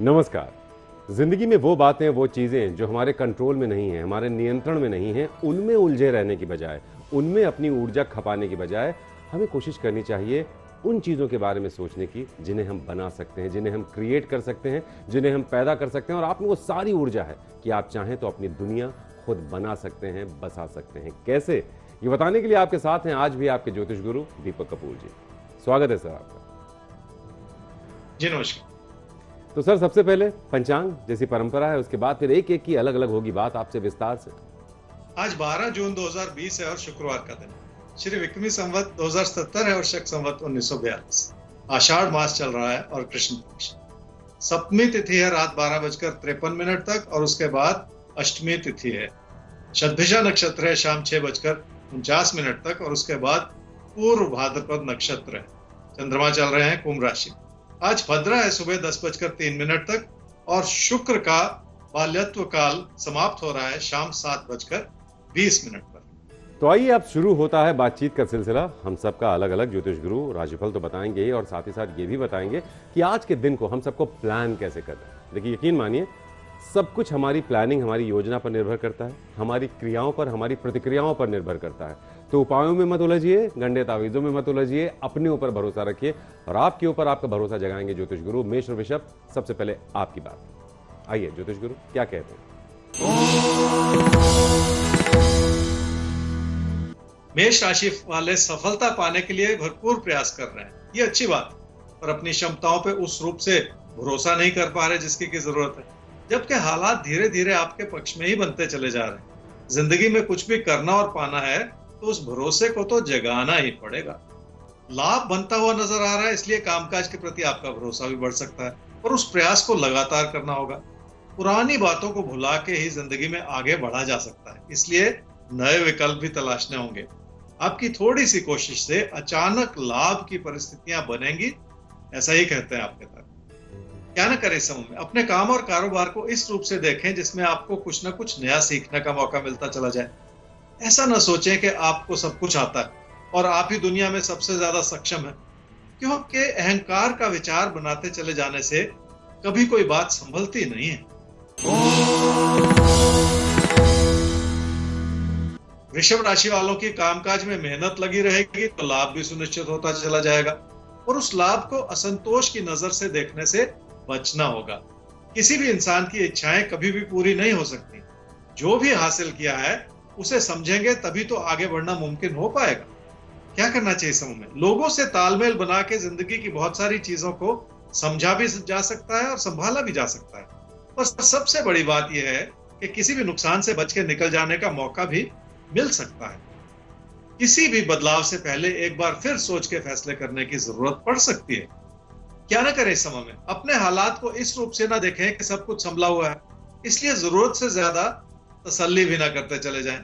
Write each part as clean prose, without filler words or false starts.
नमस्कार। जिंदगी में वो बातें, वो चीजें जो हमारे कंट्रोल में नहीं है, हमारे नियंत्रण में नहीं है, उनमें उलझे रहने की बजाय, उनमें अपनी ऊर्जा खपाने की बजाय हमें कोशिश करनी चाहिए उन चीजों के बारे में सोचने की जिन्हें हम बना सकते हैं, जिन्हें हम क्रिएट कर सकते हैं, जिन्हें हम पैदा कर सकते हैं। और आप में वो सारी ऊर्जा है कि आप चाहें तो अपनी दुनिया खुद बना सकते हैं, बसा सकते हैं। कैसे, ये बताने के लिए आपके साथ हैं आज भी आपके ज्योतिष गुरु दीपक कपूर जी। स्वागत है सर आपका। जी नमस्कार। तो सर, सबसे पहले पंचांग जैसी परंपरा है, उसके बाद फिर एक एक की अलग अलग होगी बात आपसे विस्तार से। आज 12 जून 2020 है और शुक्रवार का दिन। श्री विक्रमी संवत 2070 है और शक संवत 1942। आषाढ़ मास चल रहा है और कृष्ण पक्ष। सप्तमी तिथि है रात 12:53 तक और उसके बाद अष्टमी तिथि है। शतभिषा नक्षत्र है शाम 6:49 तक और उसके बाद पूर्व भाद्रपद नक्षत्र है। चंद्रमा चल रहे हैं कुंभ राशि। आज भद्रा है सुबह 10:03 तक और शुक्र का बाल्यत्व काल समाप्त हो रहा है शाम 7:20 पर। तो आइए, अब शुरू होता है बातचीत का सिलसिला। हम सबका अलग अलग ज्योतिष गुरु राशिफल तो बताएंगे ही और साथ ही साथ ये भी बताएंगे कि आज के दिन को हम सबको प्लान कैसे करना है। देखिए, यकीन मानिए, सब कुछ हमारी प्लानिंग, हमारी योजना पर निर्भर करता है, हमारी क्रियाओं पर, हमारी प्रतिक्रियाओं पर निर्भर करता है। तो उपायों में मत उलझिए, गंडे तावीज़ों में मत उलझिए, अपने ऊपर भरोसा रखिए और आपके ऊपर आपका भरोसा जगाएंगे ज्योतिष गुरु मेष और वृषभ। सबसे पहले आपकी बात। आइए ज्योतिष गुरु, क्या कहते हैं? मेष राशि वाले सफलता पाने के लिए भरपूर प्रयास कर रहे हैं, ये अच्छी बात है, पर अपनी क्षमताओं पे उस रूप से भरोसा नहीं कर पा रहे जिसकी की जरूरत है। जबकि हालात धीरे धीरे आपके पक्ष में ही बनते चले जा रहे हैं। जिंदगी में कुछ भी करना और पाना है तो उस भरोसे को तो जगाना ही पड़ेगा। लाभ बनता हुआ नजर आ रहा है, इसलिए कामकाज के प्रति आपका भरोसा भी बढ़ सकता है, पर उस प्रयास को लगातार करना होगा। पुरानी बातों को भुला के ही जिंदगी में आगे बढ़ा जा सकता है, इसलिए नए विकल्प भी तलाशने होंगे। आपकी थोड़ी सी कोशिश से अचानक लाभ की परिस्थितियां बनेंगी, ऐसा ही कहते हैं आपके तक। क्या न करें इस समय में, अपने काम और कारोबार को इस रूप से देखें जिसमें आपको कुछ न कुछ नया सीखने का मौका मिलता चला जाए। ऐसा न सोचें कि आपको सब कुछ आता है और आप ही दुनिया में सबसे ज्यादा सक्षम है, क्योंकि अहंकार का विचार बनाते चले जाने से कभी कोई बात संभलती नहीं है। वृषभ राशि वालों की कामकाज में मेहनत लगी रहेगी तो लाभ भी सुनिश्चित होता चला जाएगा और उस लाभ को असंतोष की नजर से देखने से बचना होगा। किसी भी इंसान की इच्छाएं कभी भी पूरी नहीं हो सकती। जो भी हासिल किया है उसे समझेंगे तभी तो आगे बढ़ना मुमकिन हो पाएगा। क्या करना चाहिए समय में? लोगों से तालमेल बना के जिंदगी की बहुत सारी चीजों को समझा भी जा सकता है और संभाला भी जा सकता है। पर सबसे बड़ी बात यह है कि किसी भी नुकसान से बच के निकल जाने का मौका भी मिल सकता है। किसी भी बदलाव से पहले एक बार फिर सोच के फैसले करने की जरूरत पड़ सकती है। क्या ना करें इस समय में? अपने हालात को इस रूप से ना देखें कि सब कुछ संभला हुआ है, इसलिए जरूरत से ज्यादा तसल्ली भी ना करते चले जाएं।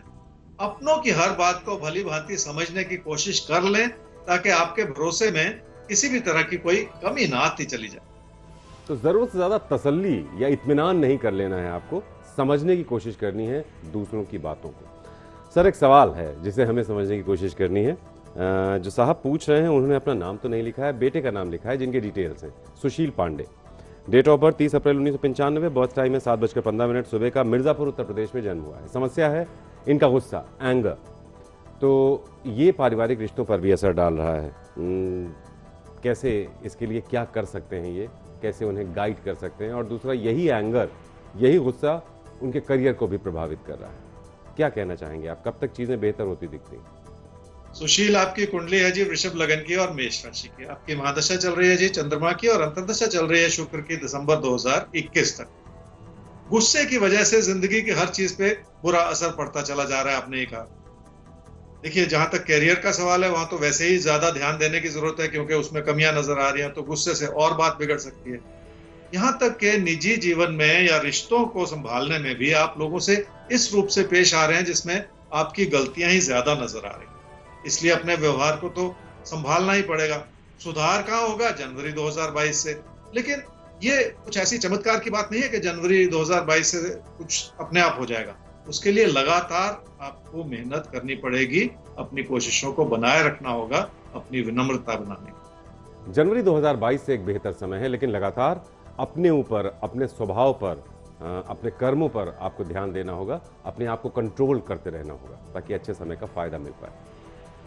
अपनों की हर बात को भली भांति समझने की कोशिश कर लें ताकि आपके भरोसे में किसी भी तरह की कोई कमी ना आती चली जाए। तो जरूरत से ज्यादा तसल्ली या इत्मीनान नहीं कर लेना है, आपको समझने की कोशिश करनी है दूसरों की बातों को। सर, एक सवाल है जिसे हमें समझने की कोशिश करनी है। जो साहब पूछ रहे हैं उन्होंने अपना नाम तो नहीं लिखा है, बेटे का नाम लिखा है जिनके डिटेल्स हैं। Sushil Pandey, date of birth 30 April 1995, birth time है 7:15 सुबह का, मिर्जापुर उत्तर प्रदेश में जन्म हुआ है। समस्या है इनका गुस्सा, एंगर। तो ये पारिवारिक रिश्तों पर भी असर डाल रहा है। कैसे इसके लिए क्या कर सकते हैं, ये कैसे उन्हें गाइड कर सकते हैं? और दूसरा, यही एंगर, यही गुस्सा उनके करियर को भी प्रभावित कर रहा है। क्या कहना चाहेंगे आप? कब तक चीजें बेहतर होती दिखती हैं? सुशील, आपकी कुंडली है जी वृषभ लगन की और मेष राशि की। आपकी महादशा चल रही है जी चंद्रमा की और अंतर्दशा चल रही है शुक्र की दिसंबर 2021 तक। गुस्से की वजह से जिंदगी की हर चीज पे बुरा असर पड़ता चला जा रहा है, आपने ही कहा। देखिए, जहां तक कैरियर का सवाल है वहां तो वैसे ही ज्यादा ध्यान देने की जरूरत है क्योंकि उसमें कमियां नजर आ रही हैं, तो गुस्से से और बात बिगड़ सकती है। यहाँ तक के निजी जीवन में या रिश्तों को संभालने में भी आप लोगों से इस रूप से पेश आ रहे हैं जिसमें आपकी गलतियां ही ज्यादा नजर आ रही हैं। इसलिए अपने व्यवहार को तो संभालना ही पड़ेगा। सुधार कहाँ होगा? जनवरी 2022 से। लेकिन ये कुछ ऐसी चमत्कार की बात नहीं है कि जनवरी 2022 से कुछ अपने आप हो जाएगा। उसके लिए लगातार आपको मेहनत करनी पड़ेगी, अपनी कोशिशों को बनाए रखना होगा, अपनी विनम्रता बनाने की। जनवरी 2022 से एक बेहतर समय है, लेकिन लगातार अपने ऊपर, अपने स्वभाव पर, अपने कर्मों पर आपको ध्यान देना होगा, अपने आप को कंट्रोल करते रहना होगा ताकि अच्छे समय का फायदा मिल पाए।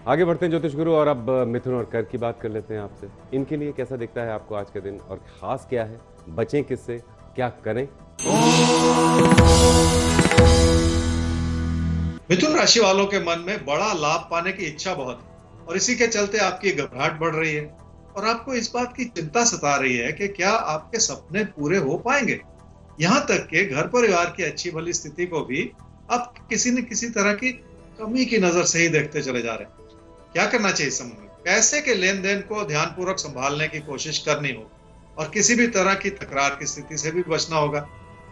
आगे बढ़ते हैं ज्योतिष गुरु, और अब मिथुन और कर्क की बात कर लेते हैं आपसे। इनके लिए कैसा दिखता है आपको आज का दिन, और खास क्या है, बचें किससे, क्या करें? मिथुन राशि वालों के मन में बड़ा लाभ पाने की इच्छा बहुत है और इसी के चलते आपकी घबराहट बढ़ रही है और आपको इस बात की चिंता सता रही है कि क्या आपके सपने पूरे हो पाएंगे। यहाँ तक कि घर परिवार की अच्छी भली स्थिति को भी आप किसी न किसी तरह की कमी की नजर से ही देखते चले जा रहे हैं। क्या करना चाहिए इस समय में? पैसे के लेन देन को ध्यानपूर्वक संभालने की कोशिश करनी होगी और किसी भी तरह की तकरार की स्थिति से भी बचना होगा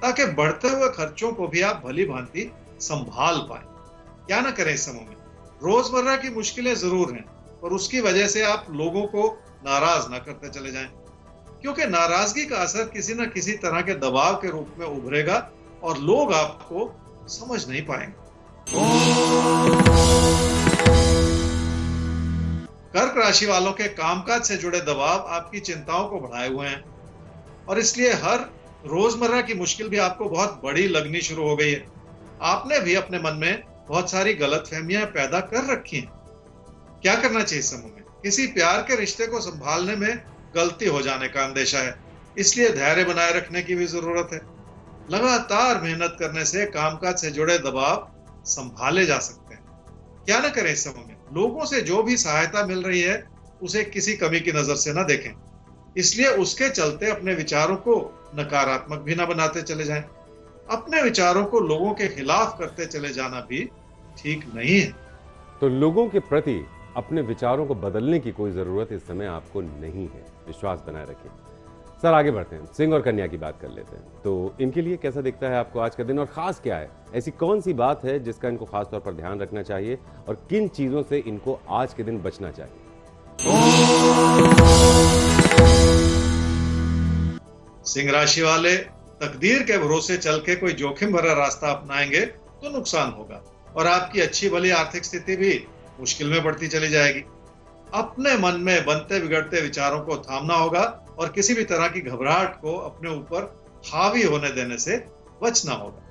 ताकि बढ़ते हुए खर्चों को भी आप भली भांति संभाल पाए। क्या ना करें इस समय में? रोजमर्रा की मुश्किलें जरूर हैं और उसकी वजह से आप लोगों को नाराज ना करते चले जाएं, क्योंकि नाराजगी का असर किसी न किसी तरह के दबाव के रूप में उभरेगा और लोग आपको समझ नहीं पाएंगे। कर्क राशि वालों के कामकाज से जुड़े दबाव आपकी चिंताओं को बढ़ाए हुए हैं और इसलिए हर रोजमर्रा की मुश्किल भी आपको बहुत बड़ी लगनी शुरू हो गई है। आपने भी अपने मन में बहुत सारी गलतफहमियां पैदा कर रखी हैं। क्या करना चाहिए इस समय में? किसी प्यार के रिश्ते को संभालने में गलती हो जाने का अंदेशा है, इसलिए धैर्य बनाए रखने की भी जरूरत है। लगातार मेहनत करने से कामकाज से जुड़े दबाव संभाले जा सकते हैं। क्या ना करें इस समय में? लोगों से जो भी सहायता मिल रही है उसे किसी कमी की नजर से ना देखें, इसलिए उसके चलते अपने विचारों को नकारात्मक भी ना बनाते चले जाएं। अपने विचारों को लोगों के खिलाफ करते चले जाना भी ठीक नहीं है। तो लोगों के प्रति अपने विचारों को बदलने की कोई जरूरत इस समय आपको नहीं है। विश्वास बनाए रखिए। सर आगे बढ़ते हैं, सिंह और कन्या की बात कर लेते हैं। तो इनके लिए कैसा दिखता है आपको आज का दिन, और खास क्या है, ऐसी कौन सी बात है जिसका इनको खास तौर पर ध्यान रखना चाहिए, और किन चीजों से इनको आज के दिन बचना चाहिए? सिंह राशि वाले तकदीर के भरोसे चल के कोई जोखिम भरा रास्ता अपनाएंगे तो नुकसान होगा और आपकी अच्छी भली आर्थिक स्थिति भी मुश्किल में बढ़ती चली जाएगी। अपने मन में बनते बिगड़ते विचारों को थामना होगा और किसी भी तरह की घबराहट को अपने ऊपर हावी होने देने से बचना होगा।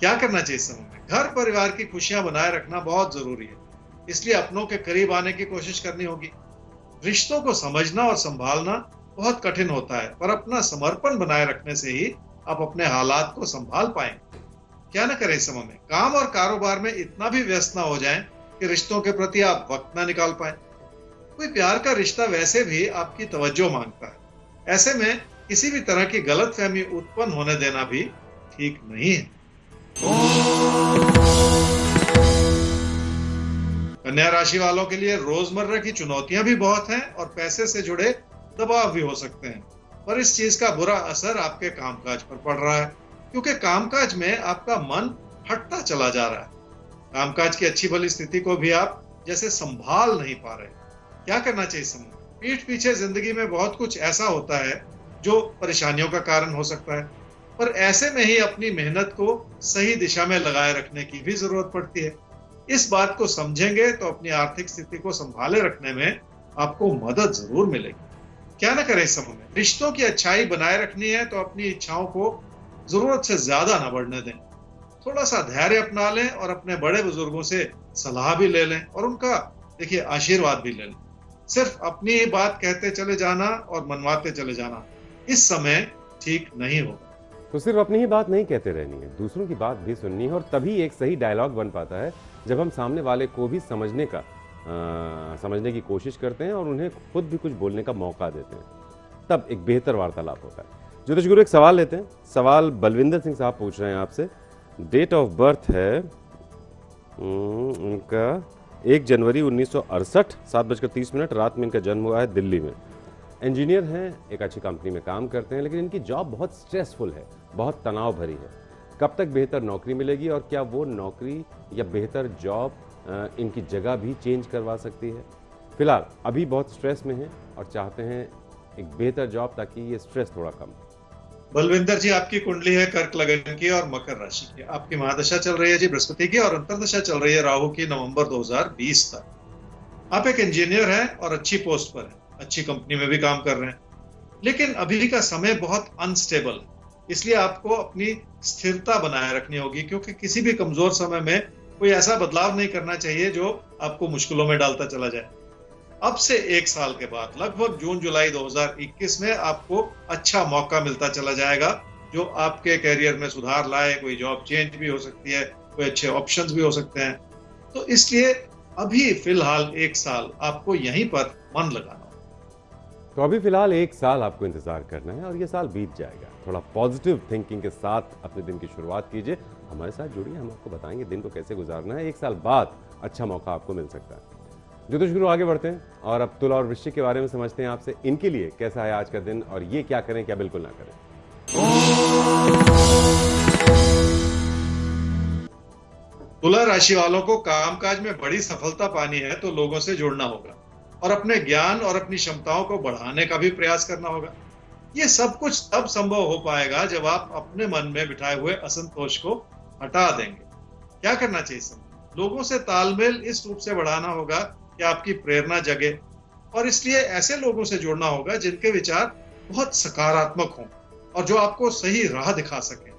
क्या करना चाहिए इस समय में? घर परिवार की खुशियां बनाए रखना बहुत जरूरी है, इसलिए अपनों के करीब आने की कोशिश करनी होगी। रिश्तों को समझना और संभालना बहुत कठिन होता है, पर अपना समर्पण बनाए रखने से ही आप अपने हालात को संभाल पाएंगे। क्या ना करें इस समय में? काम और कारोबार में इतना भी व्यस्त ना हो जाएं कि रिश्तों के प्रति आप वक्त ना निकाल पाए। कोई प्यार का रिश्ता वैसे भी आपकी तवज्जो मांगता है, ऐसे में किसी भी तरह की गलतफहमी उत्पन्न होने देना भी ठीक नहीं है। कन्या राशि वालों के लिए रोजमर्रा की चुनौतियां भी बहुत हैं और पैसे से जुड़े दबाव भी हो सकते हैं, पर इस चीज का बुरा असर आपके कामकाज पर पड़ रहा है, क्योंकि कामकाज में आपका मन हटता चला जा रहा है। कामकाज की अच्छी भली स्थिति को भी आप जैसे संभाल नहीं पा रहे। क्या करना चाहिए इस समय? पीठ पीछे जिंदगी में बहुत कुछ ऐसा होता है जो परेशानियों का कारण हो सकता है, पर ऐसे में ही अपनी मेहनत को सही दिशा में लगाए रखने की भी जरूरत पड़ती है। इस बात को समझेंगे तो अपनी आर्थिक स्थिति को संभाले रखने में आपको मदद जरूर मिलेगी। क्या ना करें इस समय में? रिश्तों की अच्छाई बनाए रखनी है तो अपनी इच्छाओं को जरूरत से ज्यादा ना बढ़ने दें। थोड़ा सा धैर्य अपना लें और अपने बड़े बुजुर्गों से सलाह भी ले लें और उनका देखिए आशीर्वाद भी ले लें। सिर्फ अपनी ही बात कहते चले जाना और मनवाते चले जाना इस समय ठीक नहीं होगा। तो सिर्फ अपनी ही बात नहीं कहते रहनी है, दूसरों की बात भी सुननी है, और तभी एक सही डायलॉग बन पाता है जब हम सामने वाले को भी समझने की कोशिश करते हैं और उन्हें खुद भी कुछ बोलने का मौका देते हैं, तब एक बेहतर वार्तालाप होता है। ज्योतिष गुरु एक सवाल लेते हैं। सवाल बलविंदर सिंह साहब पूछ रहे हैं आपसे। डेट ऑफ बर्थ है उनका 1 जनवरी 1968, 7:30 रात में इनका जन्म हुआ है दिल्ली में। इंजीनियर हैं, एक अच्छी कंपनी में काम करते हैं, लेकिन इनकी जॉब बहुत स्ट्रेसफुल है, बहुत तनाव भरी है। कब तक बेहतर नौकरी मिलेगी और क्या वो नौकरी या बेहतर जॉब इनकी जगह भी चेंज करवा सकती है? फिलहाल अभी बहुत स्ट्रेस में हैं और चाहते हैं एक बेहतर जॉब ताकि ये स्ट्रेस थोड़ा कम। बलविंदर जी, आपकी कुंडली है कर्क लगन की और मकर राशि की। आपकी महादशा चल रही है जी बृहस्पति की और अंतरदशा चल रही है राहु की नवंबर 2020 तक। आप एक इंजीनियर हैं और अच्छी पोस्ट पर हैं, अच्छी कंपनी में भी काम कर रहे हैं, लेकिन अभी का समय बहुत अनस्टेबल है, इसलिए आपको अपनी स्थिरता बनाए रखनी होगी, क्योंकि किसी भी कमजोर समय में कोई ऐसा बदलाव नहीं करना चाहिए जो आपको मुश्किलों में डालता चला जाए। अब से 1 साल के बाद लगभग जून-जुलाई 2021 में आपको अच्छा मौका मिलता चला जाएगा, जो आपके करियर में सुधार लाए। कोई जॉब चेंज भी हो सकती है, कोई अच्छे ऑप्शंस भी हो सकते हैं। तो इसलिए अभी फिलहाल 1 साल आपको यहीं पर मन लगाना होगा। तो अभी फिलहाल 1 साल आपको इंतजार करना है और ये साल बीत जाएगा। थोड़ा पॉजिटिव थिंकिंग के साथ अपने दिन की शुरुआत कीजिए। हमारे साथ जुड़िए, हम आपको बताएंगे दिन को कैसे गुजारना है। 1 साल बाद अच्छा मौका आपको मिल सकता है। ज्योतिष गुरु आगे बढ़ते हैं और अब तुला और वृश्चिक के बारे में समझते हैं आपसे। इनके लिए कैसा है आज का दिन और ये क्या करें, क्या बिल्कुल ना करें। तुला राशि वालों को कामकाज में बड़ी सफलता पानी है तो लोगों से जुड़ना होगा और अपने ज्ञान और अपनी क्षमताओं को बढ़ाने का भी प्रयास करना होगा। ये सब कुछ तब संभव हो पाएगा जब आप अपने मन में बिठाए हुए असंतोष को हटा देंगे। क्या करना चाहिए इस समय? लोगों से तालमेल इस रूप से बढ़ाना होगा कि आपकी प्रेरणा जगे, और इसलिए ऐसे लोगों से जुड़ना होगा जिनके विचार बहुत सकारात्मक हों और जो आपको सही राह दिखा सकें।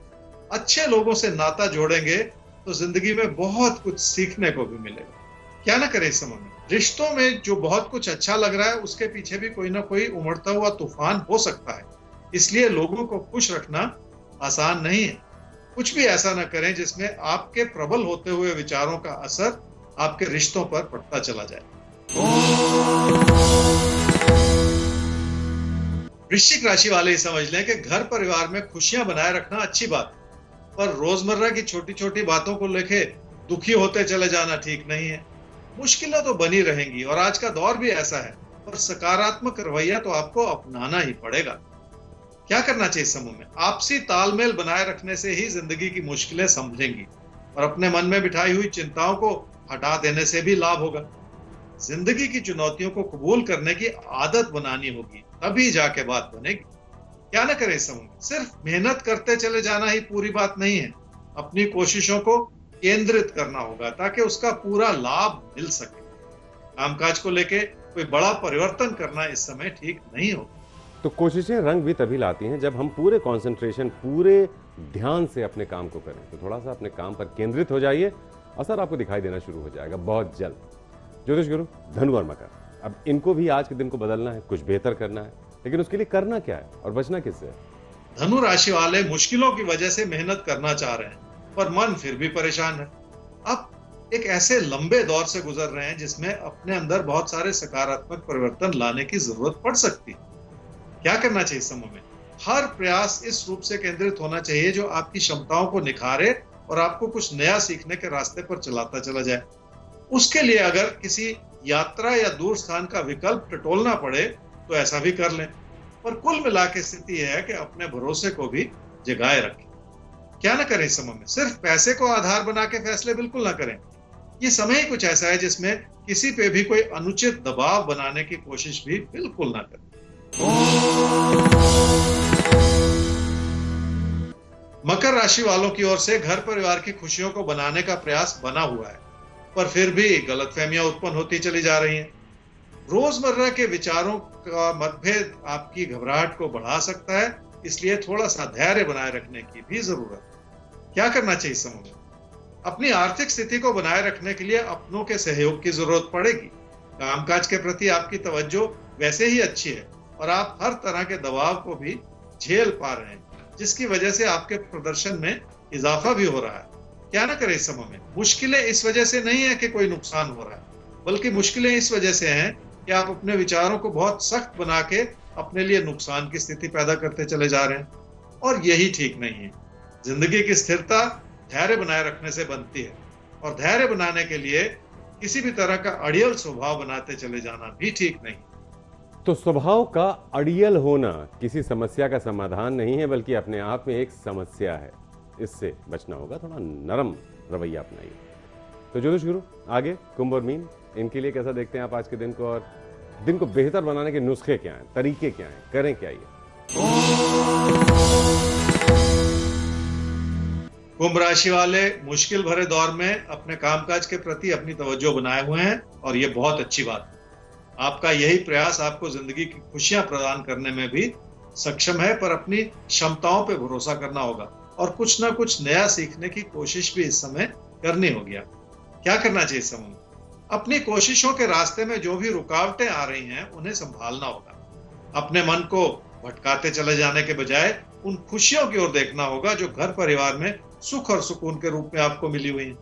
अच्छे लोगों से नाता जोड़ेंगे तो जिंदगी में बहुत कुछ सीखने को भी मिलेगा। क्या ना करें इस समय में? रिश्तों में जो बहुत कुछ अच्छा लग रहा है उसके पीछे भी कोई ना कोई उमड़ता हुआ तूफान हो सकता है, इसलिए लोगों को खुश रखना आसान नहीं है। कुछ भी ऐसा ना करें जिसमें आपके प्रबल होते हुए विचारों का असर आपके रिश्तों पर पड़ता चला जाए। वृश्चिक राशि वाले ही समझ लें कि घर परिवार में खुशियां बनाए रखना अच्छी बात है, पर रोजमर्रा की छोटी छोटी बातों को लेके दुखी होते चले जाना ठीक नहीं है। मुश्किलें तो बनी रहेंगी और आज का दौर भी ऐसा है, पर सकारात्मक रवैया तो आपको अपनाना ही पड़ेगा। क्या करना चाहिए इस समय में? आपसी तालमेल बनाए रखने से ही जिंदगी की मुश्किलें संभलेंगी और अपने मन में बिठाई हुई चिंताओं को हटा देने से भी लाभ होगा। जिंदगी की चुनौतियों को कबूल करने की आदत बनानी होगी, तभी जाके बात बनेगी। क्या ना करें इस समय में? सिर्फ मेहनत करते चले जाना ही पूरी बात नहीं है। अपनी कोशिशों को केंद्रित करना होगा ताकि उसका पूरा लाभ मिल सके। कामकाज को लेके कोई बड़ा परिवर्तन करना इस समय ठीक नहीं होगा। तो कोशिशें रंग भी तभी लाती हैं जब हम पूरे कंसंट्रेशन, पूरे ध्यान से अपने काम को करें। तो थोड़ा सा अपने काम पर केंद्रित हो जाइए, असर आपको दिखाई देना शुरू हो जाएगा बहुत जल्द। ज्योतिष गुरु धनु और मकर, अब इनको भी आज के दिन को बदलना है, कुछ बेहतर करना है, लेकिन उसके लिए करना क्या है और बचना किससे है? धनु राशि वाले मुश्किलों की वजह से मेहनत करना चाह रहे हैं, पर मन फिर भी परेशान है। आप एक ऐसे लंबे दौर से गुजर रहे हैं जिसमें अपने अंदर बहुत सारे सकारात्मक परिवर्तन लाने की जरूरत पड़ सकती है। क्या करना चाहिए इस समय में? हर प्रयास इस रूप से केंद्रित होना चाहिए जो आपकी क्षमताओं को निखारे और आपको कुछ नया सीखने के रास्ते पर चलाता चला जाए। उसके लिए अगर किसी यात्रा या दूर स्थान का विकल्प टटोलना पड़े तो ऐसा भी कर लें, पर कुल मिला के स्थिति है कि अपने भरोसे को भी जगाए रखें। क्या ना करें इस समय में? सिर्फ पैसे को आधार बना के फैसले बिल्कुल ना करें। ये समय ही कुछ ऐसा है जिसमें किसी पे भी कोई अनुचित दबाव बनाने की कोशिश भी बिल्कुल ना करें। मकर राशि वालों की ओर से घर परिवार की खुशियों को बनाने का प्रयास बना हुआ है, पर फिर भी गलतफहमियां उत्पन्न होती चली जा रही हैं। रोजमर्रा के विचारों का मतभेद आपकी घबराहट को बढ़ा सकता है, इसलिए थोड़ा सा धैर्य बनाए रखने की भी जरूरत है। क्या करना चाहिए इस समय में? अपनी आर्थिक स्थिति को बनाए रखने के लिए अपनों के सहयोग की जरूरत पड़ेगी। कामकाज के प्रति आपकी तवज्जो वैसे ही अच्छी है और आप हर तरह के दबाव को भी झेल पा रहे हैं, जिसकी वजह से आपके प्रदर्शन में इजाफा भी हो रहा है। क्या ना करें इस समय में? मुश्किलें इस वजह से नहीं है कि कोई नुकसान हो रहा है, बल्कि मुश्किलें इस वजह से हैं कि आप अपने विचारों को बहुत सख्त बना के अपने लिए नुकसान की स्थिति पैदा करते चले जा रहे हैं, और यही ठीक नहीं है। जिंदगी की स्थिरता धैर्य बनाए रखने से बनती है, और धैर्य बनाने के लिए किसी भी तरह का अड़ियल स्वभाव बनाते चले जाना भी ठीक नहीं। तो स्वभाव का अड़ियल होना किसी समस्या का समाधान नहीं है, बल्कि अपने आप में एक समस्या है। इससे बचना होगा, थोड़ा नरम रवैया अपनाइए। तो ज्योतिष गुरु आगे कुंभ और मीन, इनके लिए कैसा देखते हैं आप आज के दिन को, और दिन को बेहतर बनाने के नुस्खे क्या हैं, तरीके क्या हैं, करें क्या ये? कुंभ राशि वाले मुश्किल भरे दौर में अपने कामकाज के प्रति अपनी तवज्जो बनाए हुए हैं, और ये बहुत अच्छी बात है। आपका यही प्रयास आपको जिंदगी की खुशियां प्रदान करने में भी सक्षम है, पर अपनी क्षमताओं पे भरोसा करना होगा और कुछ ना कुछ नया सीखने की कोशिश भी इस समय करनी होगी। आपको क्या करना चाहिए इस समय? अपनी कोशिशों के रास्ते में जो भी रुकावटें आ रही हैं, उन्हें संभालना होगा। अपने मन को भटकाते चले जाने के बजाय उन खुशियों की ओर देखना होगा जो घर परिवार में सुख और सुकून के रूप में आपको मिली हुई हैं।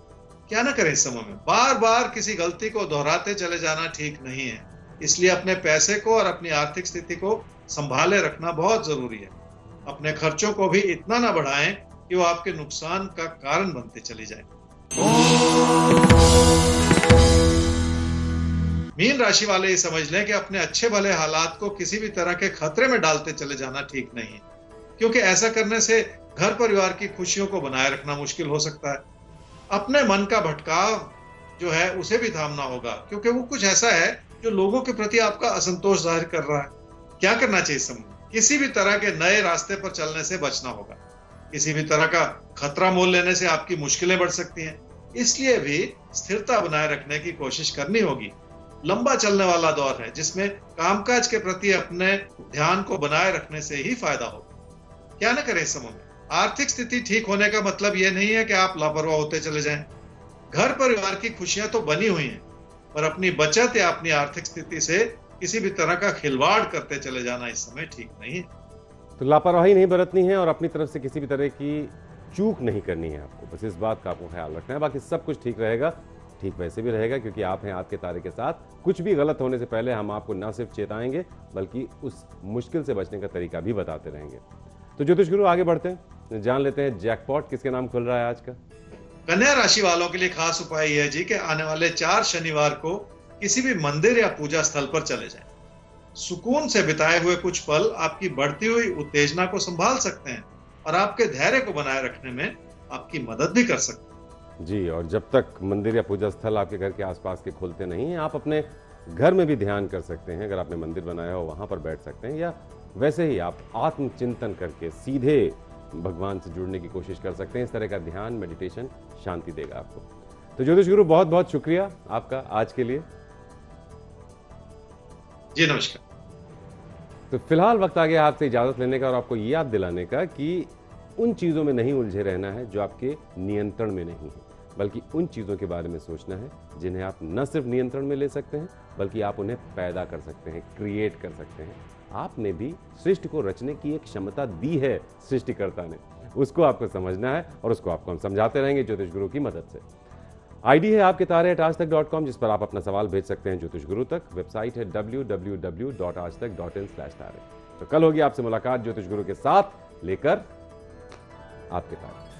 क्या ना करें इस समय में? बार-बार किसी गलती को दोहराते चले जाना ठीक नहीं है। इसलिए अपने पैसे को और अपनी आर्थिक स्थिति को संभाले रखना बहुत जरूरी है। अपने खर्चों को भी इतना ना बढ़ाएं कि वो आपके नुकसान का कारण बनते चली जाएं। मीन राशि वाले ये समझ लें कि अपने अच्छे भले हालात को किसी भी तरह के खतरे में डालते चले जाना ठीक नहीं है, क्योंकि ऐसा करने से घर परिवार की खुशियों को बनाए रखना मुश्किल हो सकता है। अपने मन का भटकाव जो है उसे भी थामना होगा, क्योंकि वो कुछ ऐसा है जो लोगों के प्रति आपका असंतोष जाहिर कर रहा है। क्या करना चाहिए इस समय? किसी भी तरह के नए रास्ते पर चलने से बचना होगा। किसी भी तरह का खतरा मोल लेने से आपकी मुश्किलें बढ़ सकती हैं, इसलिए भी स्थिरता बनाए रखने की कोशिश करनी होगी। लंबा चलने वाला दौर है जिसमें कामकाज के प्रति अपने ध्यान को बनाए रखने से ही फायदा होगा। क्या न करें इस समय में? आर्थिक स्थिति ठीक होने का मतलब यह नहीं है कि आप लापरवाह होते चले जाएं। घर परिवार की खुशियां तो बनी हुई हैं, पर अपनी बचत या अपनी आर्थिक स्थिति से किसी भी तरह का खिलवाड़ करते चले जाना इस समय ठीक नहीं है। तो लापरवाही नहीं बरतनी है और अपनी तरफ से किसी भी तरह की चूक नहीं करनी है आपको। बस इस बात का आपको ख्याल रखना है, बाकी सब कुछ ठीक रहेगा। ठीक वैसे भी रहेगा क्योंकि आप हैं आज के तारे के साथ। कुछ भी गलत होने से पहले हम आपको न सिर्फ चेताएंगे बल्कि उस मुश्किल से बचने का तरीका भी बताते रहेंगे। तो ज्योतिष गुरु आगे बढ़ते हैं, जान लेते हैं जैकपॉट किसके नाम खुल रहा है आज का। कन्या राशि वालों के लिए खास उपाय यह है जी कि आने वाले 4 शनिवार को किसी भी मंदिर या पूजा स्थल पर चले जाएं। सुकून से बिताए हुए कुछ पल आपकी बढ़ती हुई उत्तेजना को संभाल सकते हैं और आपके धैर्य को बनाए रखने में आपकी मदद भी कर सकते हैं। जी, और जब तक मंदिर या पूजा स्थल आपके घर के आसपास के खुलते नहीं हैं, आप अपने घर में भी ध्यान कर सकते हैं। अगर आपने मंदिर बनाया हो वहाँ पर बैठ सकते हैं, या वैसे ही आप आत्मचिंतन करके सीधे भगवान से जुड़ने की कोशिश कर सकते हैं। इस तरह का ध्यान, मेडिटेशन शांति देगा आपको। तो ज्योतिष गुरु बहुत बहुत शुक्रिया आपका आज के लिए। जी नमस्कार। तो फिलहाल वक्त आ गया आपसे इजाजत लेने का और आपको याद दिलाने का कि उन चीज़ों में नहीं उलझे रहना है जो आपके नियंत्रण में नहीं है, बल्कि उन चीज़ों के बारे में सोचना है जिन्हें आप न सिर्फ नियंत्रण में ले सकते हैं बल्कि आप उन्हें पैदा कर सकते हैं, क्रिएट कर सकते हैं। आपने भी सृष्टि को रचने की एक क्षमता दी है सृष्टिकर्ता ने, उसको आपको समझना है और उसको आपको हम समझाते रहेंगे ज्योतिष गुरु की मदद से। आईडी है आपके तारे@aajtak.com, जिस पर आप अपना सवाल भेज सकते हैं ज्योतिष गुरु तक। वेबसाइट है www.aajtak.in/तारे। तो कल होगी आपसे मुलाकात ज्योतिष गुरु के साथ लेकर आपके तारे।